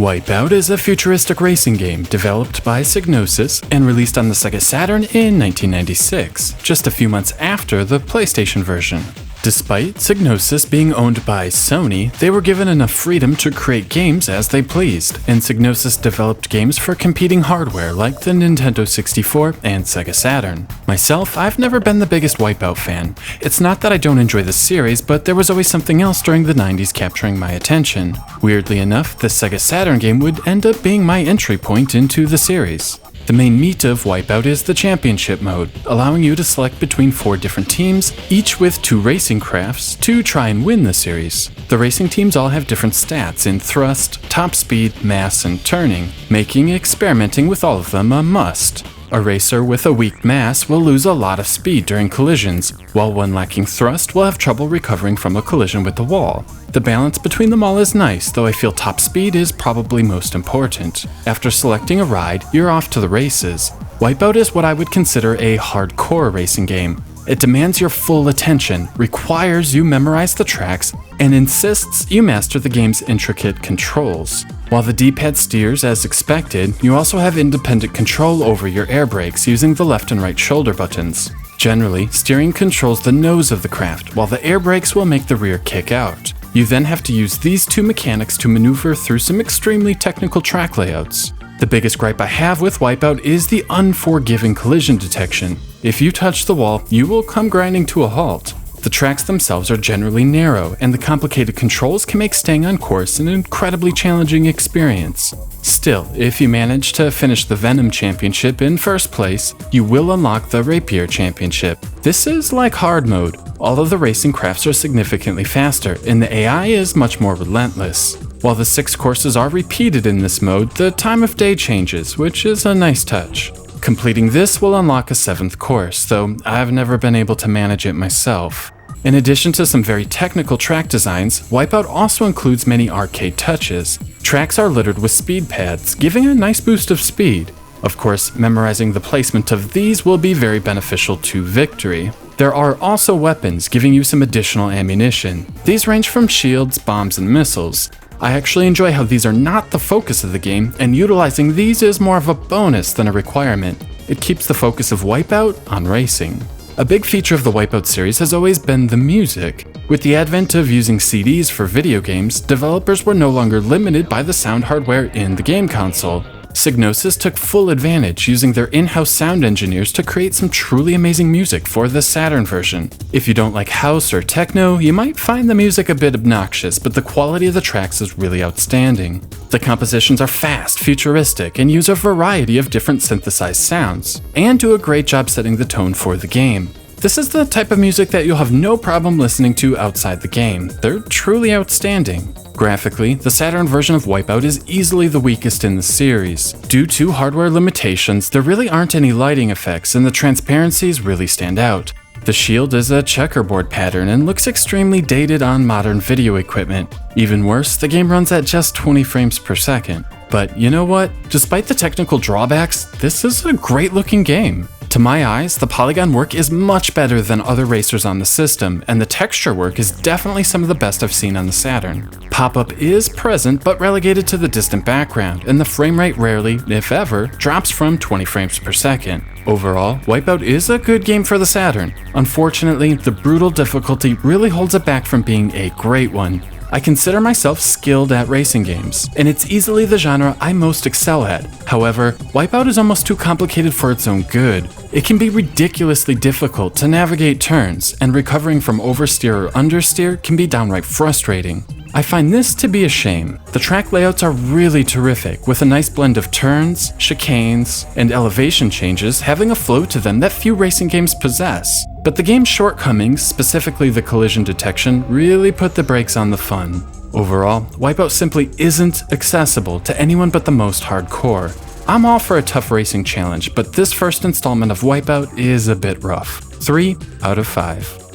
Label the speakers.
Speaker 1: wipEout is a futuristic racing game developed by Psygnosis and released on the Sega Saturn in 1996, just a few months after the PlayStation version. Despite Psygnosis being owned by Sony, they were given enough freedom to create games as they pleased, and Psygnosis developed games for competing hardware like the Nintendo 64 and Sega Saturn. Myself, I've never been the biggest wipEout fan. It's not that I don't enjoy the series, but there was always something else during the 90s capturing my attention. Weirdly enough, the Sega Saturn game would end up being my entry point into the series. The main meat of wipEout is the championship mode, allowing you to select between 4 different teams, each with 2 racing crafts, to try and win the series. The racing teams all have different stats in thrust, top speed, mass, and turning, making experimenting with all of them a must. A racer with a weak mass will lose a lot of speed during collisions, while one lacking thrust will have trouble recovering from a collision with the wall. The balance between them all is nice, though I feel top speed is probably most important. After selecting a ride, you're off to the races. wipEout is what I would consider a hardcore racing game. It demands your full attention, requires you memorize the tracks, and insists you master the game's intricate controls. While the D-pad steers as expected, you also have independent control over your air brakes using the left and right shoulder buttons. Generally, steering controls the nose of the craft, while the air brakes will make the rear kick out. You then have to use these 2 mechanics to maneuver through some extremely technical track layouts. The biggest gripe I have with wipEout is the unforgiving collision detection. If you touch the wall, you will come grinding to a halt. The tracks themselves are generally narrow, and the complicated controls can make staying on course an incredibly challenging experience. Still, if you manage to finish the Venom Championship in first place, you will unlock the Rapier Championship. This is like hard mode. All of the racing crafts are significantly faster, and the AI is much more relentless. While the 6 courses are repeated in this mode, the time of day changes, which is a nice touch. Completing this will unlock a 7th course, though I've never been able to manage it myself. In addition to some very technical track designs, wipEout also includes many arcade touches. Tracks are littered with speed pads, giving a nice boost of speed. Of course, memorizing the placement of these will be very beneficial to victory. There are also weapons, giving you some additional ammunition. These range from shields, bombs, and missiles. I actually enjoy how these are not the focus of the game, and utilizing these is more of a bonus than a requirement. It keeps the focus of wipEout on racing. A big feature of the wipEout series has always been the music. With the advent of using CDs for video games, developers were no longer limited by the sound hardware in the game console. Psygnosis took full advantage, using their in-house sound engineers to create some truly amazing music for the Saturn version. If you don't like house or techno, you might find the music a bit obnoxious, but the quality of the tracks is really outstanding. The compositions are fast, futuristic, and use a variety of different synthesized sounds, and do a great job setting the tone for the game. This is the type of music that you'll have no problem listening to outside the game. They're truly outstanding. Graphically, the Saturn version of wipEout is easily the weakest in the series. Due to hardware limitations, there really aren't any lighting effects, and the transparencies really stand out. The shield is a checkerboard pattern and looks extremely dated on modern video equipment. Even worse, the game runs at just 20 frames per second. But you know what? Despite the technical drawbacks, this is a great looking game. To my eyes, the polygon work is much better than other racers on the system, and the texture work is definitely some of the best I've seen on the Saturn. Pop-up is present, but relegated to the distant background, and the frame rate rarely, if ever, drops from 20 frames per second. Overall, wipEout is a good game for the Saturn. Unfortunately, the brutal difficulty really holds it back from being a great one. I consider myself skilled at racing games, and it's easily the genre I most excel at. However, wipEout is almost too complicated for its own good. It can be ridiculously difficult to navigate turns, and recovering from oversteer or understeer can be downright frustrating. I find this to be a shame. The track layouts are really terrific, with a nice blend of turns, chicanes, and elevation changes having a flow to them that few racing games possess. But the game's shortcomings, specifically the collision detection, really put the brakes on the fun. Overall, wipEout simply isn't accessible to anyone but the most hardcore. I'm all for a tough racing challenge, but this first installment of wipEout is a bit rough. 3 out of 5.